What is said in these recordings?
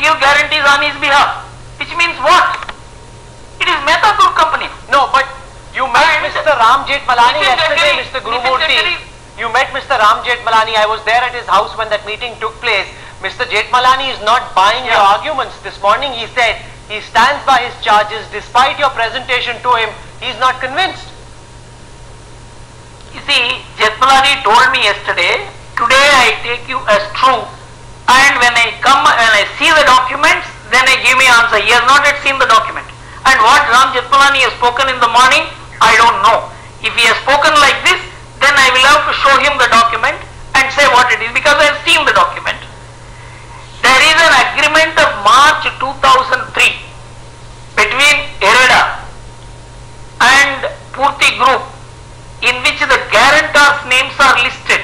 give guarantees on his behalf. Which means what? It is Mehta Group company. No, but you met Mr. Ram Jethmalani yesterday, Mr. Gurumurthy. You met Mr. Ram Jethmalani. I was there at his house when that meeting took place. Mr. Jethmalani is not buying your arguments. This morning he said he stands by his charges. Despite your presentation to him, he is not convinced. You see, Jethmalani told me yesterday, today I take you as true, and when I see the documents, then I give me answer. He has not yet seen the document. And what Ram Jethmalani has spoken in the morning, I don't know. If he has spoken like this, then I will have to show him the document and say what it is, because I have seen the document. There is an agreement of March 2003 between Ereda and Purti Group, in which the guarantors' names are listed.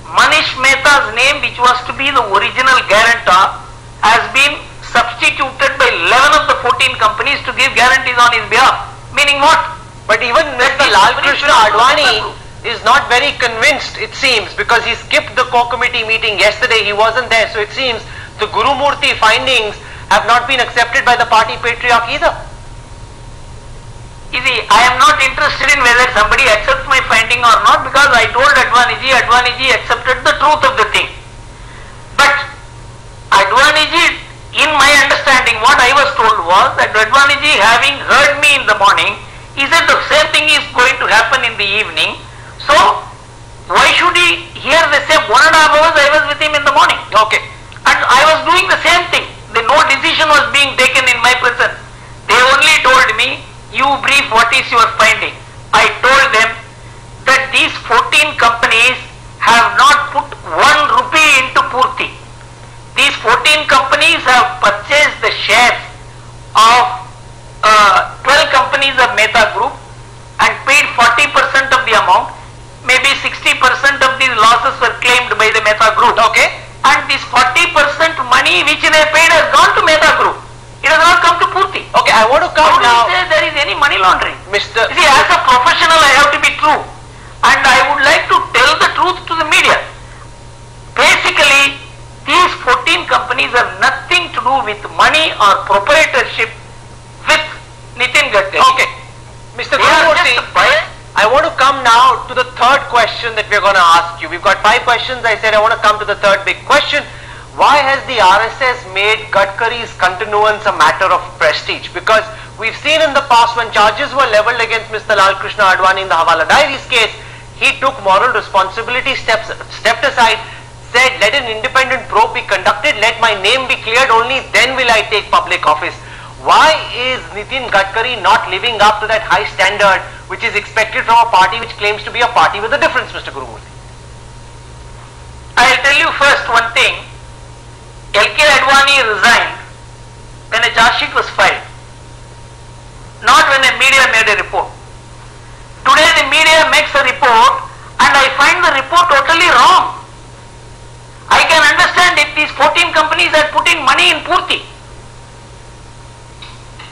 Manish Mehta's name, which was to be the original guarantor, has been substituted by 11 of the 14 companies to give guarantees on his behalf. Meaning what? But even Mr. Lalkrishna Advani is not very convinced, it seems, because he skipped the core committee meeting yesterday. He wasn't there, so it seems the Gurumurthy findings have not been accepted by the party patriarch either. You see, I am not interested in whether somebody accepts my finding or not, because I told Advaniji accepted the truth of the thing. But Advaniji, in my understanding, what I was told was that Advaniji, having heard me in the morning, he said the same thing is going to happen in the evening. So, why should he hear the same 1.5 hours I was with him in the morning? Okay. And I was doing the same thing. No decision was being taken in my presence. They only told me, you brief what is your finding. I told them that these 14 companies have not put 1 rupee into Purti. These 14 companies have purchased the shares of 12 companies of Mehta Group and paid 40% of the amount. Maybe 60% of these losses were claimed by the Mehta Group. Okay. And this 40% money which they paid has gone to Mehta Group. It has not come to Purti. Okay, I want to come now. How do you say there is any money laundering? Mr. You see, as a professional, I have to be true. And I would like to tell the truth to the media. Basically, these 14 companies have nothing to do with money or proprietorship with Nitin Gadkari. Okay. Mr. Gurumurthy, I want to come now to the third question that we're going to ask you. We've got 5 questions. I said I want to come to the third big question. Why has the RSS made Gadkari's continuance a matter of prestige? Because we've seen in the past when charges were leveled against Mr. Lalkrishna Advani in the Hawala Diaries case, he took moral responsibility, stepped aside, said let an independent probe be conducted, let my name be cleared, only then will I take public office. Why is Nitin Gadkari not living up to that high standard which is expected from a party which claims to be a party with a difference, Mr. Gurumurthy? I'll tell you first one thing. L.K. Advani resigned when a charge sheet was filed, not when a media made a report. Today the media makes a report and I find the report totally wrong. I can understand if these 14 companies had put in money in Purti.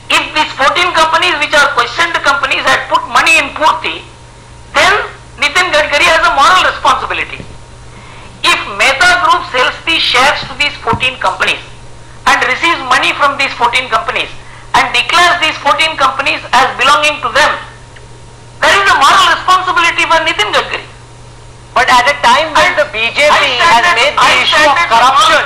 If these 14 companies which are questioned companies had put money in Purti, then Nitin Gadkari has a moral responsibility. If Mehta Group sells these shares to these 14 companies and receives money from these 14 companies and declares these 14 companies as belonging to them, there is a moral responsibility for Nitin Gadkari. But at a time when the BJP has made the issue of corruption,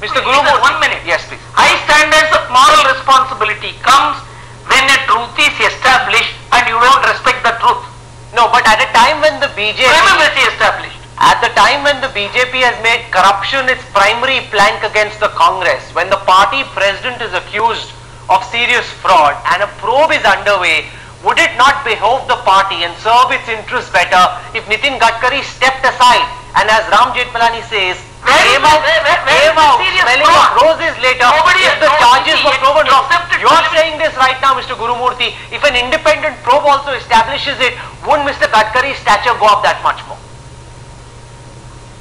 Mr. Gurumurthy, 1 minute. Yes, please. High standards of moral responsibility comes when a truth is established and you don't respect the truth. No, but at a time when the BJP... Primacy established. At the time when the BJP has made corruption its primary plank against the Congress, when the party president is accused of serious fraud and a probe is underway, would it not behove the party and serve its interests better if Nitin Gadkari stepped aside and, as Ram Jethmalani says, came out smelling of roses later if the charges were proven wrong? You are saying this right now, Mr. Gurumurthy. If an independent probe also establishes it, wouldn't Mr. Gadkari's stature go up that much more?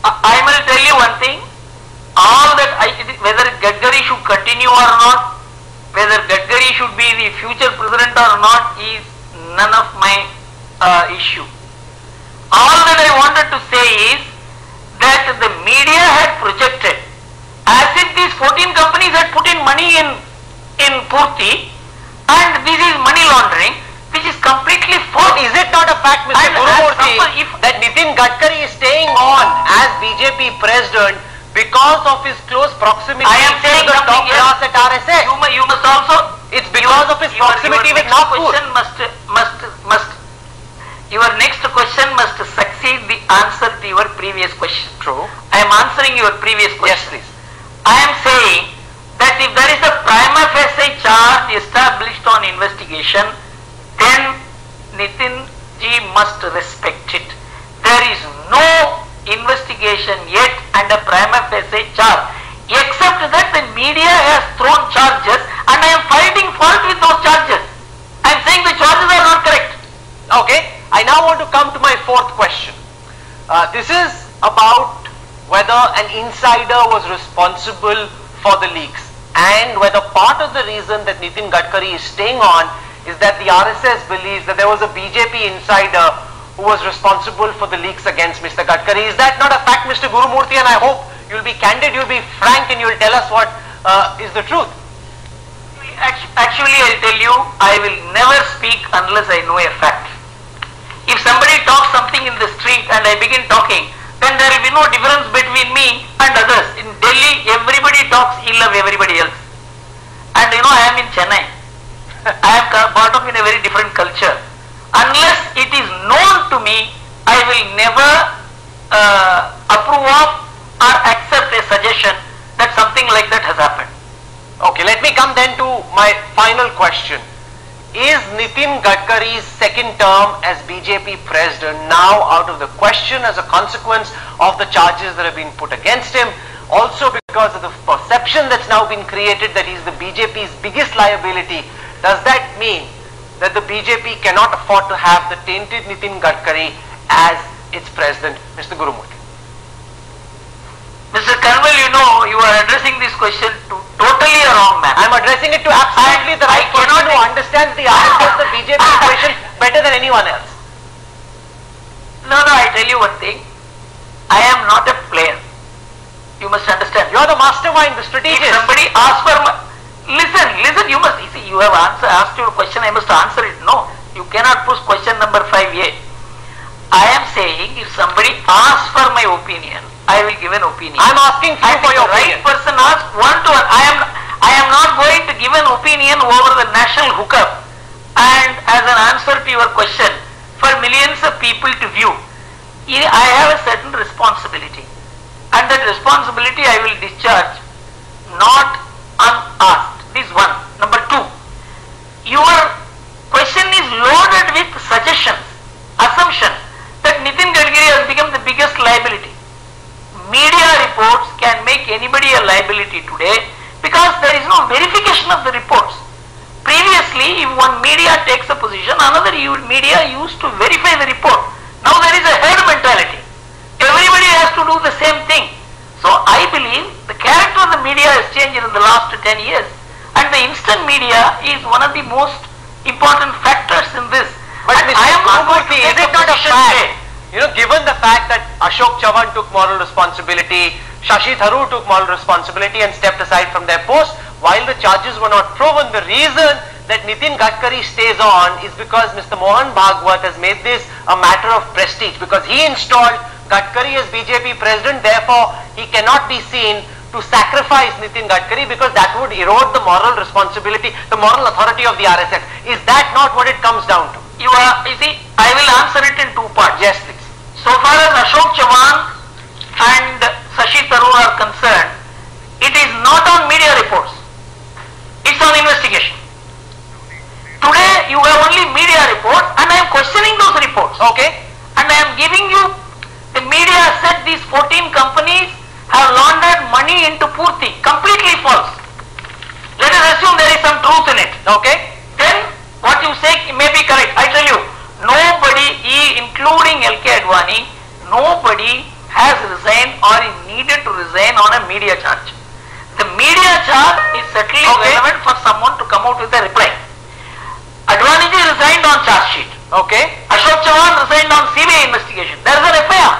I will tell you one thing. All that whether Gadkari should continue or not, whether Gadkari should be the future president or not, is none of my issue. All that I wanted to say is that the media had projected as if these 14 companies had money in Purti, and this is money laundering, which is completely false. Is it not a fact, Mr. Gurumurthy, that Nitin Gadkari is staying on as BJP president because of his close proximity to the top brass at RSS? You must also. It's because of his proximity with Nagpur. Your next question must succeed the answer to your previous question. True. I am answering your previous question. Yes, please. I am saying that if there is a prima facie charge established on investigation, then Nitin ji must respect it. There is no investigation yet and a prima facie charge, except that the media has thrown charges and I am finding fault with those charges. I am saying the charges are not correct. Okay, I now want to come to my fourth question. This is about whether an insider was responsible for the leaks and whether part of the reason that Nitin Gadkari is staying on is that the RSS believes that there was a BJP insider who was responsible for the leaks against Mr. Gadkari. Is that not a fact, Mr. Gurumurthy? And I hope you'll be candid, you'll be frank, and you'll tell us what is the truth. Actually, I'll tell you, I will never speak unless I know a fact. If somebody talks something in the street and I begin talking, then there will be no difference between me and others. In Delhi, everybody talks ill of everybody else. And you know, I am in Chennai. I am brought up in a very different culture. Unless it is known to me, I will never approve of or accept a suggestion that something like that has happened. Okay, let me come then to my final question. Is Nitin Gadkari's second term as BJP president now out of the question as a consequence of the charges that have been put against him? Also because of the perception that's now been created that he's the BJP's biggest liability. Does that mean that the BJP cannot afford to have the tainted Nitin Gadkari as its president? Mr. Gurumurthy. Mr. Kanwal, you know, you are addressing this question to totally a wrong man. I am addressing it to absolutely the right person who understands the RSS, the BJP equation better than anyone else. No, I tell you one thing. I am not a player. You must understand. You are the mastermind, the strategist. If somebody asks for my... Listen, you must... See, you have asked your question, I must answer it. No, you cannot push question number 5A. I am saying if somebody asks for my opinion, I will give an opinion. I am asking you for your opinion. Right person asks one to one. I am not going to give an opinion over the national hookup and as an answer to your question for millions of people to view. I have a certain responsibility and that responsibility I will discharge not unasked. This is one. Number two, your question is loaded with suggestions, assumptions that Nitin Gadkari has become the biggest liability. Media reports can make anybody a liability today because there is no verification of the reports. Previously, if one media takes a position, another media used to verify the report. Now there is a herd mentality. Everybody has to do the same thing. So I believe the character of the media has changed in the last 10 years and the instant media is one of the most important factors in this. But Mr. Gurumurthy, is it not a fact? You know, given the fact that Ashok Chavan took moral responsibility, Shashi Tharoor took moral responsibility and stepped aside from their post, while the charges were not proven, the reason that Nitin Gadkari stays on is because Mr. Mohan Bhagwat has made this a matter of prestige, because he installed Gadkari as BJP president, therefore he cannot be seen to sacrifice Nitin Gadkari because that would erode the moral responsibility, the moral authority of the RSS. Is that not what it comes down to? You see, I will answer it in two parts. Yes, please. So far as Ashok Chavan and Shashi Tharoor are concerned, it is not on media reports. It's on investigation. Today you have only media reports and I am questioning those reports. Okay. And I am giving you, the media said these 14 companies have laundered money into Purti. Completely false. Let us assume there is some truth in it. Okay. Then what you say may be correct. I tell you, nobody, including LK Advani, nobody has resigned or is needed to resign on a media charge. The media charge is certainly relevant for someone to come out with a reply. Advani ji resigned on charge sheet. Okay. Ashok Chavan resigned on CBI investigation. There is an FIR.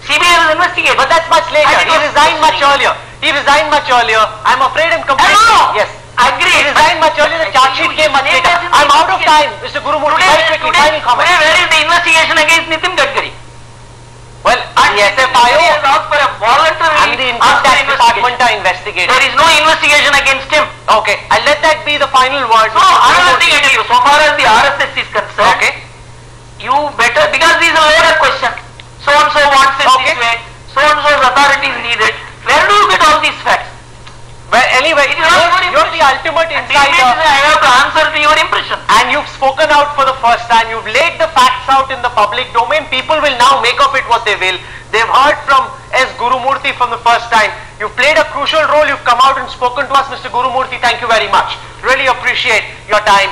CBI is investigating. But that's much later. He resigned much earlier. I'm afraid I'm completely... No. Yes. Agree. He resigned much earlier, the charge sheet came much later. I'm out of time, Mr. Gurumurthy. Very quickly, final comment. Today, where is the investigation against Nitin Gadkari? Well, the SFIO has asked for a voluntary and the Income Tax Department are investigating. There is no investigation against him. Okay, and let that be the final word. So, another thing I tell you, so far as the RSS is concerned, Okay. you better, because this is a loaded question, so and so wants it Okay. this way, so and so's authority is needed. Where do you get all these facts? Well, anyway, It is all your you're the ultimate And this means insider, I have to answer to your impression. and you've spoken out for the first time. You've laid the facts out in the public domain. People will now make of it what they will. They've heard from S. Gurumurthy from the first time. You've played a crucial role. You've come out and spoken to us, Mr. Gurumurthy. Thank you very much. Really appreciate your time.